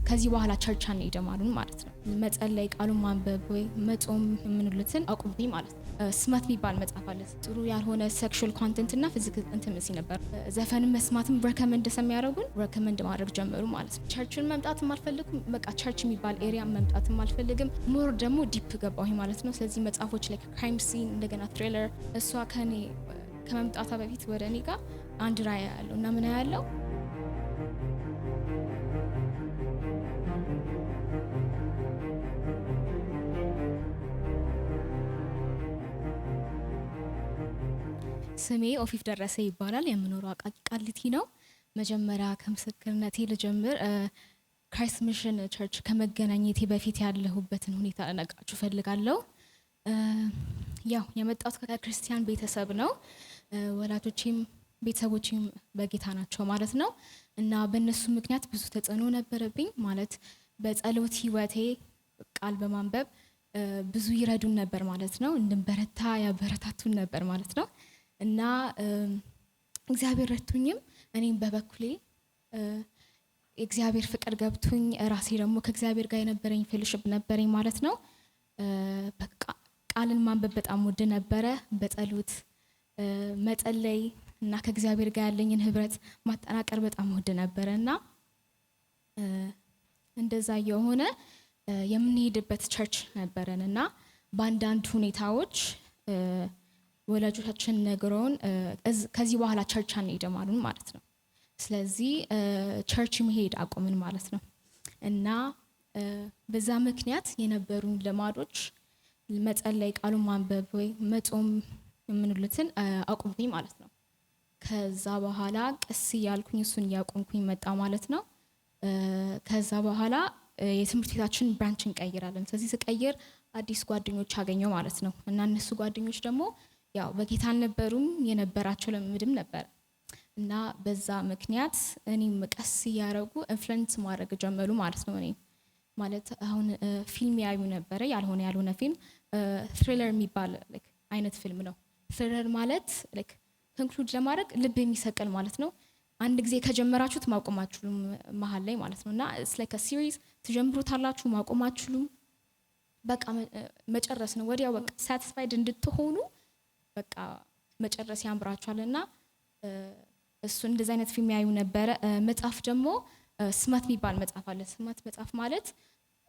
ከዚህ በኋላ ቸርች አንሄድም አሉን ማለት ነው። መጸለይ፣ ቃሉን ማንበብ ወይ መጾም የምንሉትን አቁምኩኝ ማለት ነው። ስማት የሚባል መጽሐፍ አለ። ጥሩ ያልሆነ ሴክሹዋል ኮንተንት እና ፊዚካል ኢንቲመሲ ነበር። ዘፈንም መስማትም ሬኮመንድ ስለሚያደርጉን ሬኮመንድ ማድረግ ጀመሩ ማለት ነው። ቸርችን መምጣትም አልፈልግም፣ በቃ ቸርች የሚባል ኤሪያ መምጣትም አልፈልግም። ሞር ደግሞ ዲፕ ገባሁኝ ማለት ነው። ስለዚህ መጽሐፎች ላይ ክራይም ሲን፣ እንደገና ትሪለር፣ እሷ ከኔ ከመምጣቷ በፊት ወደ እኔ ጋር አንድ ራዕይ ያለው እና ምን ያለው ስሜ ኦፊፍ ደረሰ ይባላል። የምኖረው አቃቂ ቃሊቲ ነው። መጀመሪያ ከምስክርነቴ ልጀምር። ክራይስት ሚሽን ቸርች ከመገናኘቴ በፊት ያለሁበትን ሁኔታ ልነግራችሁ እፈልጋለሁ። ያው የመጣሁት ከክርስቲያን ቤተሰብ ነው። ወላጆቼም ቤተሰቦቼም በጌታ ናቸው ማለት ነው እና በእነሱ ምክንያት ብዙ ተጽዕኖ ነበረብኝ። ማለት በጸሎት ህይወቴ ቃል በማንበብ ብዙ ይረዱን ነበር ማለት ነው። እንድንበረታ ያበረታቱን ነበር ማለት ነው እና እግዚአብሔር ረድቶኝም እኔም በበኩሌ የእግዚአብሔር ፍቅር ገብቶኝ ራሴ ደግሞ ከእግዚአብሔር ጋር የነበረኝ ፌሎሺፕ ነበረኝ ማለት ነው። በቃ ቃልን ማንበብ በጣም ወድ ነበረ። በጸሎት መጸለይ እና ከእግዚአብሔር ጋር ያለኝን ህብረት ማጠናቀር በጣም ወድ ነበረ እና እንደዛ የሆነ የምንሄድበት ቸርች ነበረን እና በአንዳንድ ሁኔታዎች ወላጆቻችን ነግረውን ከዚህ በኋላ ቸርች አንሄድም አሉን ማለት ነው። ስለዚህ ቸርች መሄድ አቆምን ማለት ነው እና በዛ ምክንያት የነበሩን ልማዶች መጸለይ፣ ቃሉን ማንበብ ወይ መጾም የምንሉትን አቁምኩኝ ማለት ነው። ከዛ በኋላ ቀስ እያልኩኝ እሱን እያቆምኩኝ መጣ ማለት ነው። ከዛ በኋላ የትምህርት ቤታችን ብራንች እንቀይራለን። ስለዚህ ስቀይር አዲስ ጓደኞች አገኘው ማለት ነው እና እነሱ ጓደኞች ደግሞ ያው በጌታ አልነበሩም፣ የነበራቸው ልምድም ነበር እና በዛ ምክንያት እኔም ቀስ እያደረጉ ኢንፍሉዌንስ ማድረግ ጀመሩ ማለት ነው። እኔ ማለት አሁን ፊልም ያዩ ነበረ፣ ያልሆነ ፊልም ትሪለር የሚባል አይነት ፊልም ነው። ትሪለር ማለት ኮንክሉድ ለማድረግ ልብ የሚሰቅል ማለት ነው። አንድ ጊዜ ከጀመራችሁት ማቆም አትችሉም መሀል ላይ ማለት ነው እና ኢትስ ላይክ አ ሲሪዝ ትጀምሩታላችሁ፣ ማቆም አትችሉም። በቃ መጨረስ ነው ወዲያው። በቃ ሳቲስፋይድ እንድትሆኑ በቃ መጨረስ ያምራችኋል እና እሱ እንደዚህ አይነት ፊልም ያዩ ነበረ። መጽሐፍ ደግሞ ስማት የሚባል መጽሐፍ አለ። ስማት መጽሐፍ ማለት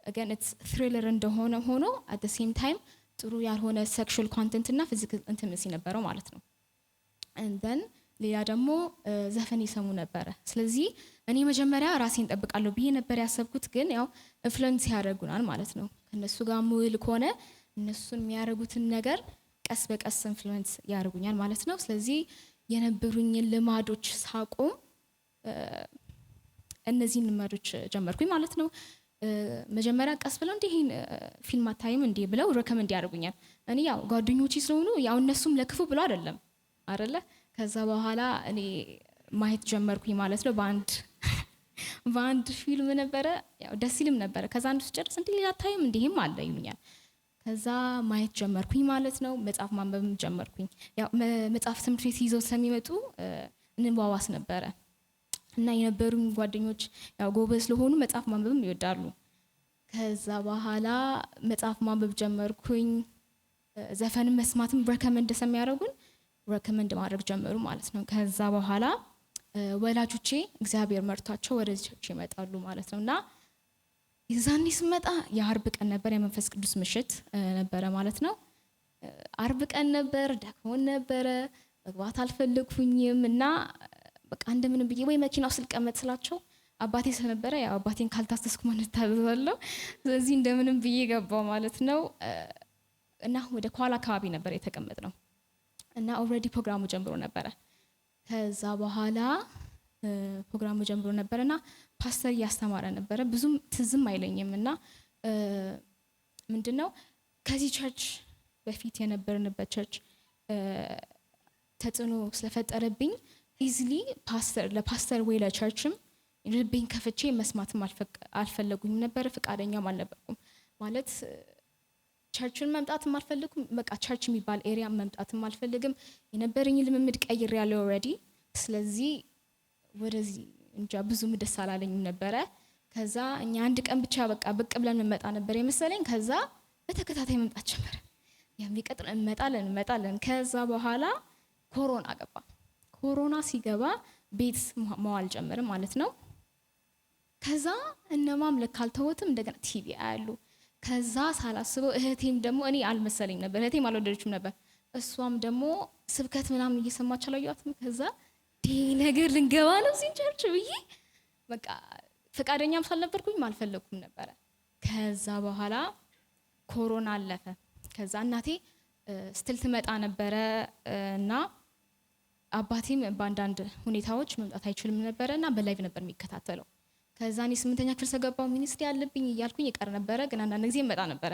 again it's thriller እንደሆነ ሆኖ at the same time ጥሩ ያልሆነ ሴክሹዋል ኮንተንት እና ፊዚካል ኢንቲመሲ ነበረው ማለት ነው። and then ሌላ ደግሞ ዘፈን ይሰሙ ነበረ። ስለዚህ እኔ መጀመሪያ ራሴን ጠብቃለሁ ብዬ ነበር ያሰብኩት፣ ግን ያው ኢንፍሉዌንስ ያደርጉናል ማለት ነው። ከነሱ ጋር ሙል ከሆነ እነሱን የሚያደርጉትን ነገር ቀስ በቀስ ኢንፍሉዌንስ ያደርጉኛል ማለት ነው። ስለዚህ የነበሩኝን ልማዶች ሳቆም እነዚህን ልማዶች ጀመርኩኝ ማለት ነው። መጀመሪያ ቀስ ብለው እንዲህ ፊልም አታይም እንዴ ብለው ሬኮመንድ ያደርጉኛል። እኔ ያው ጓደኞቼ ስለሆኑ ያው እነሱም ለክፉ ብሎ አይደለም አይደለ። ከዛ በኋላ እኔ ማየት ጀመርኩኝ ማለት ነው። በአንድ ፊልም ነበረ፣ ያው ደስ ይልም ነበረ። ከዛ አንዱ ስጨርስ እንዴ ሌላ አታይም እንዲህም አለ ይሉኛል። ከዛ ማየት ጀመርኩኝ ማለት ነው። መጽሐፍ ማንበብም ጀመርኩኝ። ያው መጽሐፍ ትምህርት ቤት ይዘው ስለሚመጡ እንዋዋስ ነበረ እና የነበሩኝ ጓደኞች ያው ጎበዝ ስለሆኑ መጽሐፍ ማንበብም ይወዳሉ። ከዛ በኋላ መጽሐፍ ማንበብ ጀመርኩኝ። ዘፈንም መስማትም ሬኮመንድ ስለሚያደርጉን ሬኮመንድ ማድረግ ጀመሩ ማለት ነው። ከዛ በኋላ ወላጆቼ እግዚአብሔር መርቷቸው ወደዚህ ቸርች ይመጣሉ ማለት ነው እና የዛኔ ስመጣ የአርብ ቀን ነበር፣ የመንፈስ ቅዱስ ምሽት ነበረ ማለት ነው። አርብ ቀን ነበር፣ ደክሞን ነበረ፣ መግባት አልፈለኩኝም እና በቃ እንደምንም ብዬ ወይ መኪናው ስልቀመጥ ስላቸው አባቴ ስለነበረ ያው አባቴን ካልታሰስኩ ማለት ታዘዛለሁ። ስለዚህ እንደምንም ብዬ ገባው ማለት ነው እና ወደ ኋላ አካባቢ ነበር የተቀመጥነው እና ኦልሬዲ ፕሮግራሙ ጀምሮ ነበረ። ከዛ በኋላ ፕሮግራሙ ጀምሮ ነበርና ፓስተር እያስተማረ ነበረ። ብዙም ትዝም አይለኝም እና ምንድነው ከዚህ ቸርች በፊት የነበርንበት ቸርች ተጽዕኖ ስለፈጠረብኝ ኢዚሊ ለፓስተር ወይ ለቸርችም ልቤን ከፍቼ መስማትም አልፈለጉኝም ነበር፣ ፈቃደኛም አልነበርኩም። ማለት ቸርችን መምጣትም አልፈልግም፣ በቃ ቸርች የሚባል ኤሪያ መምጣትም አልፈልግም። የነበረኝ ልምምድ ቀይሬያለሁ ኦልሬዲ። ስለዚህ ወደዚህ እንጃ ብዙም ደስ አላለኝም ነበረ። ከዛ እኛ አንድ ቀን ብቻ በቃ ብቅ ብለን እንመጣ ነበር የመሰለኝ። ከዛ በተከታታይ መምጣት ጀመረ። የሚቀጥል እንመጣለን። ከዛ በኋላ ኮሮና ገባ። ኮሮና ሲገባ ቤት መዋል ጀመርን ማለት ነው። ከዛ እነማም ልክ አልተወትም፣ እንደገና ቲቪ አያሉ። ከዛ ሳላስበው እህቴም ደግሞ እኔ አልመሰለኝ ነበር፣ እህቴም አልወደደችም ነበር። እሷም ደግሞ ስብከት ምናምን እየሰማች አላየኋትም። ከዛ ነገር ልንገባ ነው እዚህ ቸርች ብዬ በቃ ፈቃደኛም ሳልነበርኩኝ አልፈለኩም ነበረ። ከዛ በኋላ ኮሮና አለፈ። ከዛ እናቴ ስትል ትመጣ ነበረ እና አባቴም በአንዳንድ ሁኔታዎች መምጣት አይችልም ነበረ እና በላይቭ ነበር የሚከታተለው። ከዛ እኔ 8ኛ ክፍል ስገባው ሚኒስትሪ ያለብኝ እያልኩኝ ይቀር ነበረ፣ ግን አንዳንድ ጊዜ መጣ ነበረ።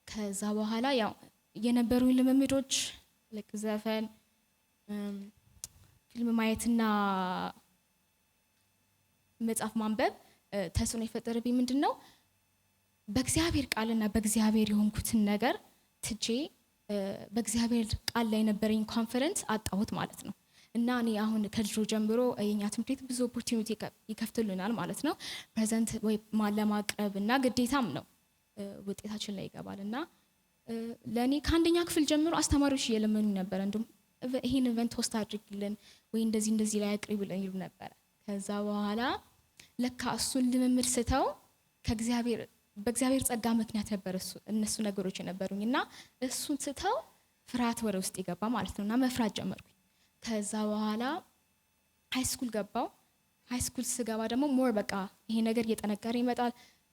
ከዛ በኋላ ያው የነበሩኝ ልምምዶች ልክ ዘፈን፣ ፊልም ማየትና መጽሐፍ ማንበብ ተጽዕኖ የፈጠረብኝ ምንድን ነው? በእግዚአብሔር ቃልና በእግዚአብሔር የሆንኩትን ነገር ትቼ በእግዚአብሔር ቃል ላይ የነበረኝ ኮንፊደንስ አጣሁት ማለት ነው። እና እኔ አሁን ከልጆ ጀምሮ የኛ ትምህርት ቤት ብዙ ኦፖርቹኒቲ ይከፍትልናል ማለት ነው። ፕሬዘንት ወይ ለማቅረብ እና ግዴታም ነው ውጤታችን ላይ ይገባል። እና ለእኔ ከአንደኛ ክፍል ጀምሮ አስተማሪዎች እየለመኑኝ ነበረ፣ እንዲሁም ይሄን ኢቨንት ሆስት አድርግልን ወይ እንደዚህ ላይ አቅርብልን ይሉ ነበረ። ከዛ በኋላ ለካ እሱን ልምምድ ስተው በእግዚአብሔር ጸጋ ምክንያት ነበር እነሱ ነገሮች የነበሩኝ እና እሱን ስተው ፍርሃት ወደ ውስጥ ይገባ ማለት ነው እና መፍራት ጀመርኩኝ። ከዛ በኋላ ሃይስኩል ገባው። ሃይስኩል ስገባ ደግሞ ሞር በቃ ይሄ ነገር እየጠነከረ ይመጣል።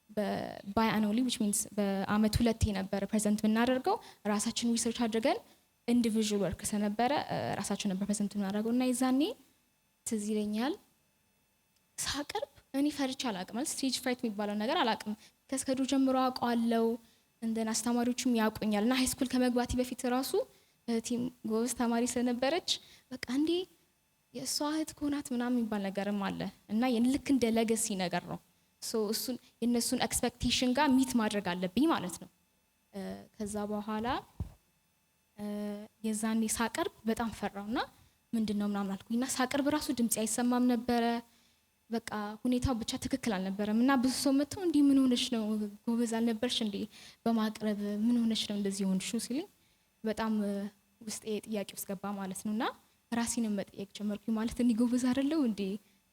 በባይአኑሊ which means በአመት 2 ነበር ፕሬዘንት የምናደርገው። ራሳችን ሪሰርች አድርገን ኢንዲቪዥዋል ወርክ ስለነበረ ራሳችን ነበር ፕሬዘንት የምናደርገው እና የዛኔ ትዝ ይለኛል ሳቀርብ እኔ ፈርቼ አላቅም። ማለት ስቴጅ ፍራይት የሚባለው ነገር አላቅም። ከስከዱ ጀምሮ አውቀዋለሁ፣ እንደና አስተማሪዎችም ያውቁኛል። እና ሃይስኩል ከመግባቴ በፊት ራሱ ቲም ጎበዝ ተማሪ ስለነበረች በቃ እንዴ የእሷ እህት ኮናት ምናምን የሚባል ነገርም አለ እና ልክ እንደ ሌጋሲ ነገር ነው። እሱን የእነሱን ኤክስፔክቴሽን ጋር ሚት ማድረግ አለብኝ ማለት ነው። ከዛ በኋላ የዛኔ ሳቀርብ በጣም ፈራውና ምንድነው ምናምን አልኩኝና ሳቀርብ ራሱ ድምጽ አይሰማም ነበረ። በቃ ሁኔታው ብቻ ትክክል አልነበረም እና ብዙ ሰው መጥቶ እንዲህ ምን ሆነሽ ነው ጎበዝ አልነበርሽ እንዴ በማቅረብ ምን ሆነሽ ነው እንደዚህ ሆንሽው ሲልኝ በጣም ውስጤ ጥያቄ ውስጥ ገባ ማለት ነውና ራሴንም መጠየቅ ጀመርኩኝ። ማለት እኔ ጎበዝ አይደለሁ እንዴ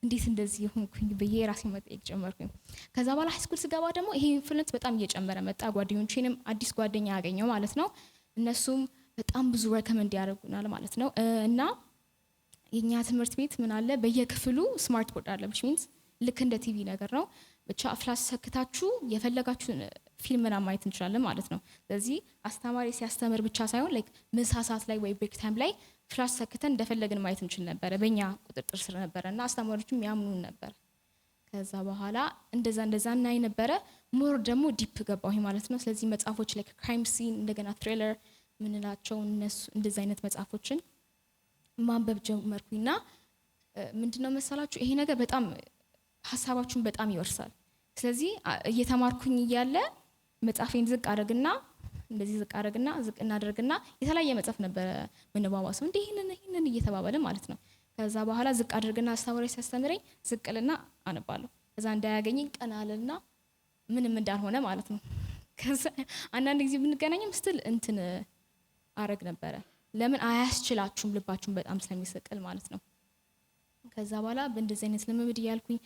እንዴት እንደዚህ ሆንኩኝ ብዬ ራሴን መጠየቅ ጀመርኩኝ። ከዛ በኋላ ሃይስኩል ስገባ ደግሞ ይሄ ኢንፍሉዌንስ በጣም እየጨመረ መጣ። ጓደኞቼንም አዲስ ጓደኛ ያገኘው ማለት ነው። እነሱም በጣም ብዙ ሬኮመንድ ያደርጉናል ማለት ነው። እና የኛ ትምህርት ቤት ምን አለ በየክፍሉ ስማርት ቦርድ አለ which means ልክ እንደ ቲቪ ነገር ነው። ብቻ ፍላሽ ሰክታችሁ የፈለጋችሁን ፊልም ምናምን ማየት እንችላለን ማለት ነው። ስለዚህ አስተማሪ ሲያስተምር ብቻ ሳይሆን ላይክ ምሳ ሰዓት ላይ ወይ ብሬክ ታይም ላይ ፍላሽ ሰክተን እንደፈለግን ማየት እንችል ነበረ። በእኛ ቁጥጥር ስር ነበረ እና አስተማሪዎችም ያምኑን ነበር። ከዛ በኋላ እንደዛ እናይ ነበረ። ሞር ደግሞ ዲፕ ገባሁኝ ማለት ነው። ስለዚህ መጽሐፎች ላይክ ክራይም ሲን እንደገና ትሪለር ምንላቸው እነሱ እንደዚህ አይነት መጽሐፎችን ማንበብ ጀመርኩኝና ምንድነው መሰላችሁ ይሄ ነገር በጣም ሀሳባችሁን በጣም ይወርሳል። ስለዚህ እየተማርኩኝ እያለ መጽሐፌን ዝቅ እናደርግና የተለያየ መጽሐፍ ነበረ ምንባባሰው እንደ ይሄንን እየተባባለ ማለት ነው። ከዛ በኋላ ዝቅ አድርግና አስተማሪ ሲያስተምረኝ ዝቅልና አነባለሁ። ከዛ እንዳያገኘኝ ቀናልና ምንም እንዳልሆነ ማለት ነው። ከዛ አንዳንድ ጊዜ ብንገናኝም ስትል እንትን አረግ ነበረ። ለምን አያስችላችሁም ልባችሁን በጣም ስለሚሰቅል ማለት ነው። ከዛ በኋላ በእንደዚህ አይነት ልምምድ እያልኩኝ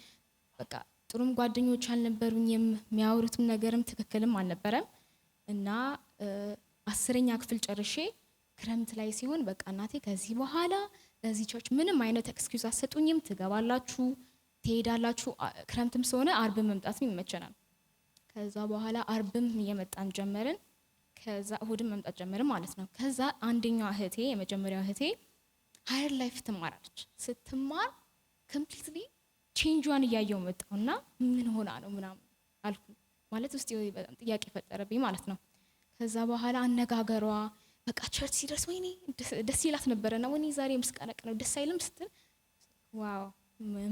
በቃ ጥሩም ጓደኞች አልነበሩኝም፣ የሚያወሩትም ነገርም ትክክልም አልነበረም እና 10ኛ ክፍል ጨርሼ ክረምት ላይ ሲሆን በቃ እናቴ ከዚህ በኋላ እዚህ ቸርች ምንም አይነት ኤክስኪውዝ አትሰጡኝም፣ ትገባላችሁ፣ ትሄዳላችሁ። ክረምትም ስለሆነ አርብም መምጣትም ይመቸናል። ከዛ በኋላ አርብም እየመጣን ጀመርን። ከዛ እሁድም መምጣት ጀመርን ማለት ነው። ከዛ አንደኛዋ እህቴ የመጀመሪያው እህቴ ሃየር ላይፍ ትማራለች። ስትማር ኮምፕሊትሊ ቼንጇን እያየው መጣውና ምን ሆና ነው ምናምን አልኩ ማለት ውስጥ በጣም ጥያቄ ፈጠረብኝ ማለት ነው። ከዛ በኋላ አነጋገሯ በቃ ቸርች ሲደርስ ወይኔ ደስ ይላት ነበረና ወይኔ ዛሬ ምስጋና ቀን ነው ደስ አይልም ስትል ዋው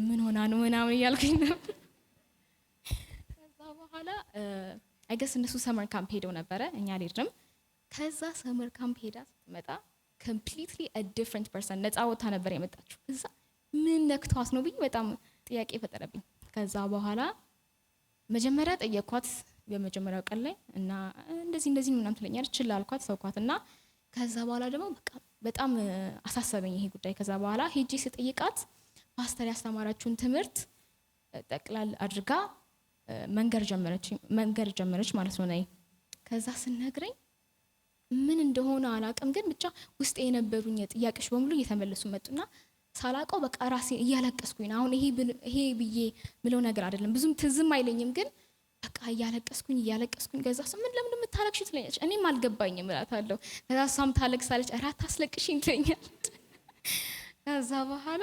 ምን ሆና ነው ምናምን እያልኩኝ ነበር። ከዛ በኋላ አይ ገስ እነሱ ሰመር ካምፕ ሄደው ነበረ፣ እኛ አልሄድንም። ከዛ ሰመር ካምፕ ሄዳ ስትመጣ ኮምፕሊትሊ አ ዲፍረንት ፐርሰን ነፃ ወታ ነበር የመጣችው። ከዛ ምን ነክቷት ነው ብዬ በጣም ጥያቄ ፈጠረብኝ። ከዛ በኋላ መጀመሪያ ጠየኳት በመጀመሪያው ቀን ላይ እና እንደዚህ ምናምን ትለኛለች ችላ አልኳት ሰውኳትና ከዛ በኋላ ደግሞ በቃ በጣም አሳሰበኝ ይሄ ጉዳይ። ከዛ በኋላ ሄጄ ስጠይቃት ፓስተር ያስተማራችሁን ትምህርት ጠቅላላ አድርጋ መንገር ጀመረች ማለት ነው። ነይ ከዛ ስነግረኝ ምን እንደሆነ አላውቅም፣ ግን ብቻ ውስጥ የነበሩኝ ጥያቄዎች በሙሉ እየተመለሱ መጡና ሳላውቀው በቃ ራሴ እያለቀስኩኝ። አሁን ይሄ ብዬ ምለው ነገር አይደለም ብዙም ትዝም አይለኝም፣ ግን በቃ እያለቀስኩኝ ከዛ ምን ለምን የምታለቅሺ ትለኛለች። እኔም አልገባኝም እላታለሁ። ከዛ እሷም ታለቅሳለች፣ ኧረ አታስለቅሽኝ ትለኛለች። ከዛ በኋላ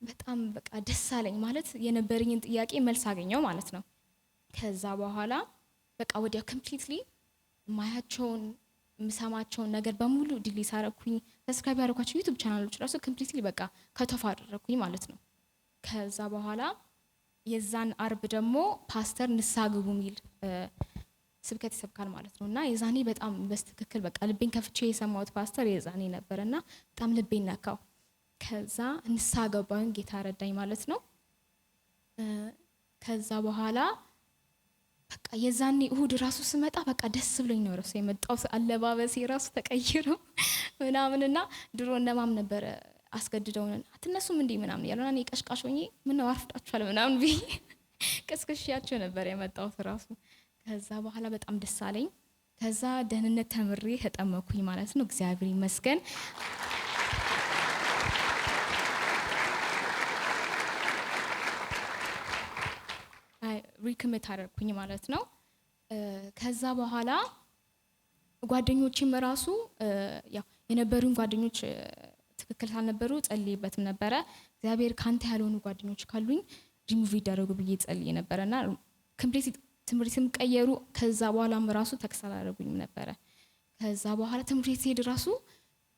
በጣም በቃ ደስ አለኝ ማለት የነበረኝን ጥያቄ መልስ አገኘው ማለት ነው። ከዛ በኋላ በቃ ወዲያው ኮምፕሊትሊ ማያቸውን ምሰማቸውን ነገር በሙሉ ዲሊት አደረኩኝ። ሰብስክራይብ ያደረኳቸው ዩቲዩብ ቻናሎች ራሱ ኮምፕሊትሊ በቃ ከተፋ አደረኩኝ ማለት ነው። ከዛ በኋላ የዛን አርብ ደግሞ ፓስተር ንስሐ ግቡ የሚል ስብከት ይሰብካል ማለት ነው። እና የዛኔ በጣም በስትክክል በቃ ልቤን ከፍቼ የሰማሁት ፓስተር የዛኔ ነበርና በጣም ልቤን ነካው። ከዛ ንስሐ ገባሁኝ፣ ጌታ ረዳኝ ማለት ነው። ከዛ በኋላ በቃ የዛኔ እሁድ ራሱ ስመጣ በቃ ደስ ብሎኝ ነው ራሱ የመጣው። አለባበሴ ራሱ ተቀይሮ ምናምንና ድሮ እነማም ነበር አስገድደውን አትነሱም እንዴ ምናምን ያለና እኔ ቀሽቃሽ ሆኜ ምን ነው አርፍዳችኋል ምናምን ብዬ ቀስቀሽያቸው ነበር የመጣሁት ራሱ። ከዛ በኋላ በጣም ደስ አለኝ። ከዛ ደህንነት ተምሬ ተጠመኩኝ ማለት ነው። እግዚአብሔር ይመስገን። ሪኮሚት አደረኩኝ ማለት ነው። ከዛ በኋላ ጓደኞቼም ራሱ ያው የነበሩኝ ጓደኞች ትክክል ሳልነበሩ ጸልይበትም ነበረ። እግዚአብሔር ካንተ ያልሆኑ ጓደኞች ካሉኝ ሪሙቭ ይደረጉ ብዬ ጸልይ ነበርና ኮምፕሊት ትምህርትም ቀየሩ። ከዛ በኋላም ራሱ ተክሳል አደረጉኝም ነበረ። ከዛ በኋላ ትምህርት ሲሄድ ራሱ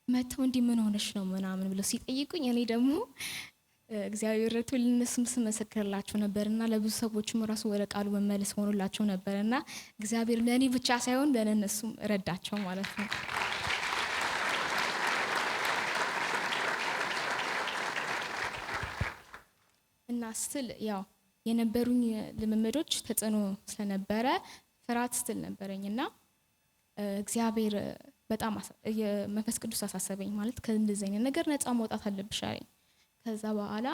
መተው እንዲህ ምን ሆነሽ ነው ምናምን ብለው ሲጠይቁኝ እኔ ደግሞ እግዚአብሔር ረቱ ለነሱም ስመሰክርላቸው ነበርና ለብዙ ሰዎችም ራሱ ወደ ቃሉ መመለስ ሆኖላቸው ነበርና እግዚአብሔር ለኔ ብቻ ሳይሆን ለነሱም ረዳቸው ማለት ነው። እና ስትል ያው የነበሩኝ ልምምዶች ተጽዕኖ ስለነበረ ፍርሃት ስትል ነበረኝና እግዚአብሔር በጣም የመንፈስ ቅዱስ አሳሰበኝ ማለት ከእንደዚህ አይነት ነገር ነፃ መውጣት አለብሽ አለኝ። ከዛ በኋላ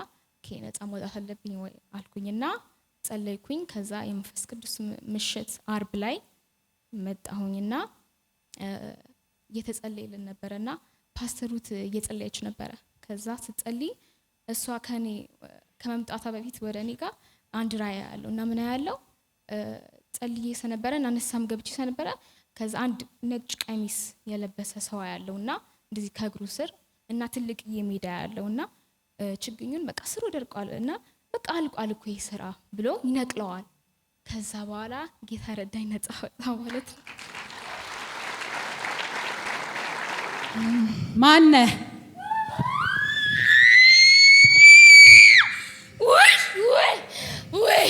ነፃ መውጣት አለብኝ ወይ አልኩኝና ጸለይኩኝ። ከዛ የመንፈስ ቅዱስ ምሽት አርብ ላይ መጣሁኝና እየተጸለየልን ነበረና ፓስተሩት እየጸለየች ነበረ። ከዛ ስትጸልይ እሷ ከኔ ከመምጣቷ በፊት ወደ እኔ ጋር አንድ ራእይ ያለው እና ምን ያለው ጸልዬ ሰነበረ እና ንስሐም ገብቼ ሰነበረ። ከዛ አንድ ነጭ ቀሚስ የለበሰ ሰው ያለውና እንደዚህ ከእግሩ ስር እና ትልቅ ሜዳ ያለውና ችግኙን በቃ ስሩ ደርቋል እና በቃ አልቋል እኮ ይሄ ስራ ብሎ ይነቅለዋል። ከዛ በኋላ ጌታ ረዳኝ ነፃ ወጣ ማለት ነው። ማነ ወይ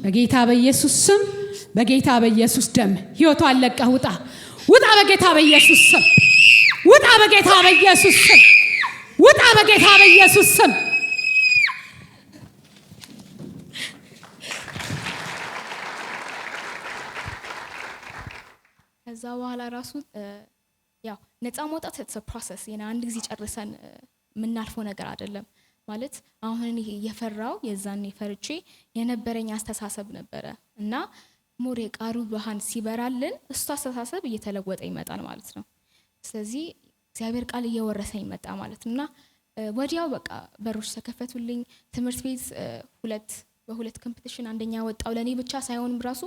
በጌታ በኢየሱስ ስም በጌታ በኢየሱስ ደም ህይወቷን ለቀህ ውጣ ውጣ በጌታ በኢየሱስ ስም ውጣ በጌታ በኢየሱስ ስም ውጣ በጌታ በኢየሱስ ስም። ከዛ በኋላ ራሱ ያው ነፃ መውጣት ፕሮሰስ አንድ ጊዜ ጨርሰን የምናልፈው ነገር አይደለም ማለት አሁን ይሄ የፈራው የዛኔ ፈርቼ የነበረኝ አስተሳሰብ ነበረ እና ሞር የቃሉ ብርሃን ሲበራልን እሱ አስተሳሰብ እየተለወጠ ይመጣል ማለት ነው። ስለዚህ እግዚአብሔር ቃል እየወረሰኝ መጣ ማለት ነውና ወዲያው በቃ በሮች ተከፈቱልኝ። ትምህርት ቤት በሁለት ኮምፒቲሽን አንደኛ ወጣው። ለኔ ብቻ ሳይሆን ራሱ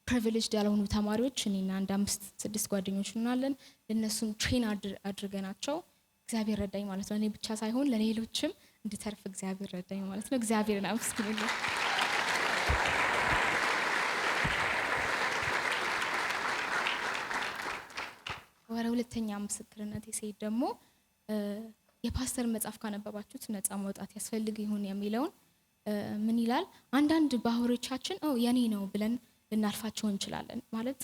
ፕሪቪሌጅድ ያልሆኑ ተማሪዎች እኔና አንድ 5-6 ጓደኞች እናለን ለነሱም ትሬን አድርገናቸው እግዚአብሔር ረዳኝ ማለት ነው። እኔ ብቻ ሳይሆን ለሌሎችም እንድተርፍ እግዚአብሔር ረዳኝ ማለት ነው። እግዚአብሔርን አመስግኑልኝ። ወደ ሁለተኛ ምስክርነት ሲሄድ ደግሞ የፓስተር መጽሐፍ ካነበባችሁት ነፃ መውጣት ያስፈልግ ይሁን የሚለውን ምን ይላል? አንዳንድ ባህሪዎቻችን የኔ ነው ብለን ልናልፋቸው እንችላለን። ማለት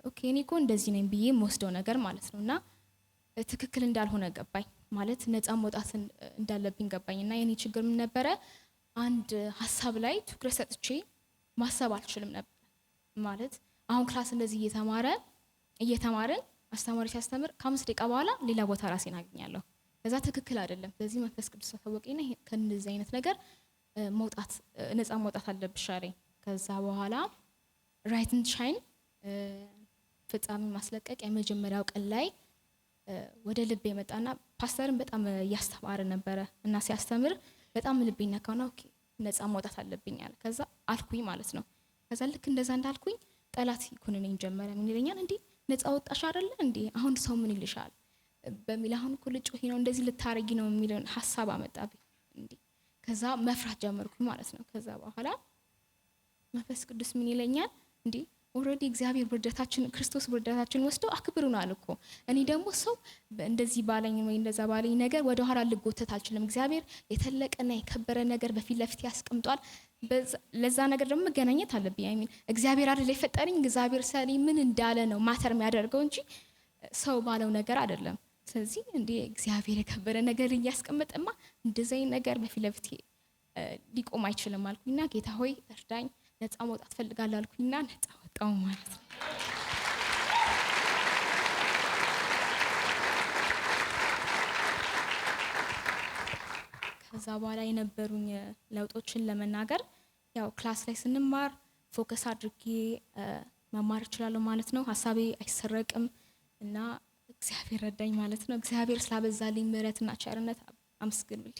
ኦኬ እኔ እኮ እንደዚህ ነኝ ብዬ የምወስደው ነገር ማለት ነው። እና ትክክል እንዳልሆነ ገባኝ። ማለት ነፃ መውጣት እንዳለብኝ ገባኝ። እና የኔ ችግር ምን ነበረ? አንድ ሀሳብ ላይ ትኩረት ሰጥቼ ማሰብ አልችልም ነበር። ማለት አሁን ክላስ እንደዚህ እየተማርን አስተማሪ ሲያስተምር ከ5 ደቂቃ በኋላ ሌላ ቦታ ራሴን አገኛለሁ። ከዛ ትክክል አይደለም። ስለዚህ መንፈስ ቅዱስ አሳወቀኝና ከእንደዚህ አይነት ነገር ነፃ መውጣት አለብሽ አለኝ። ከዛ በኋላ ራይት ኤንድ ሻይን ፍጻሜ ማስለቀቅ የመጀመሪያው ቀን ላይ ወደ ልቤ የመጣና ፓስተርን በጣም እያስተማረ ነበረ እና ሲያስተምር በጣም ልቤ ነካውና ኦኬ ነፃ መውጣት አለብኝ አለ። ከዛ አልኩኝ ማለት ነው። ከዛ ልክ እንደዛ እንዳልኩኝ ጠላት ይኩንነኝ ጀመረ። ምን ይለኛል? እንዴ ነፃ ወጣሽ አይደለ እንዴ? አሁን ሰው ምን ይልሻል በሚል አሁን እኮ ልጮሂ ነው እንደዚህ ልታረጊ ነው የሚለውን ሀሳብ አመጣብኝ። እንዴ ከዛ መፍራት ጀመርኩኝ ማለት ነው። ከዛ በኋላ መንፈስ ቅዱስ ምን ይለኛል? እንዴ ኦልሬዲ እግዚአብሔር ክርስቶስ ውርደታችን ወስዶ አክብሩናል እኮ። እኔ ደግሞ ሰው እንደዚህ ባለኝ ወይ እንደዛ ባለኝ ነገር ወደ ኋላ ልጎተት አልችልም። እግዚአብሔር የተለቀና የከበረ ነገር በፊት ለፊት ያስቀምጧል። ለዛ ነገር ደግሞ መገናኘት አለብኝ። አይ ሚን እግዚአብሔር አይደል የፈጠረኝ። እግዚአብሔር ሰሪ ምን እንዳለ ነው ማተር የሚያደርገው እንጂ ሰው ባለው ነገር አይደለም። ስለዚህ እንዴ እግዚአብሔር የከበረ ነገር እያስቀመጠማ እንደዚህ ነገር በፊት ለፊት ሊቆም አይችልም አልኩኝና ጌታ ሆይ እርዳኝ፣ ነፃ መውጣት ፈልጋለሁ አልኩኝና ነፃ ወጣሁ ማለት ነው። ከዛ በኋላ የነበሩኝ ለውጦችን ለመናገር ያው ክላስ ላይ ስንማር ፎከስ አድርጌ መማር እችላለሁ ማለት ነው። ሀሳቤ አይሰረቅም እና እግዚአብሔር ረዳኝ ማለት ነው። እግዚአብሔር ስላበዛልኝ ምሕረትና ቸርነት አመስግኑልኝ።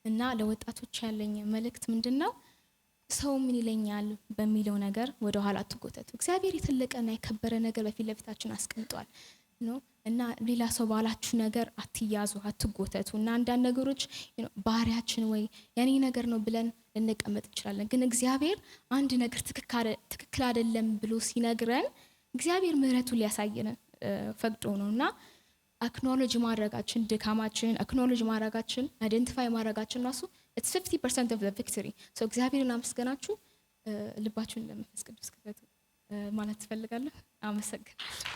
እና ለወጣቶች ያለኝ መልእክት ምንድነው? ሰው ምን ይለኛል በሚለው ነገር ወደ ኋላ አትጎተቱ። እግዚአብሔር የተለቀና የከበረ ነገር በፊት ለፊታችን አስቀምጧል ነው እና ሌላ ሰው ባላችሁ ነገር አትያዙ፣ አትጎተቱ። እና አንዳንድ ነገሮች ባህሪያችን ወይ የኔ ነገር ነው ብለን ልንቀመጥ እንችላለን። ግን እግዚአብሔር አንድ ነገር ትክክል አይደለም ብሎ ሲነግረን እግዚአብሔር ምሕረቱን ሊያሳየን ፈቅዶ ነውና አክኖሎጂ ማድረጋችን ድካማችን አክኖሎጂ ማድረጋችን አይደንቲፋይ ማድረጋችን ራሱ it's 50% of the victory። so እግዚአብሔርን አመስገናችሁ ልባችሁን ለመንፈስ ቅዱስ ክፈቱ ማለት ትፈልጋለሁ። አመሰግናለሁ።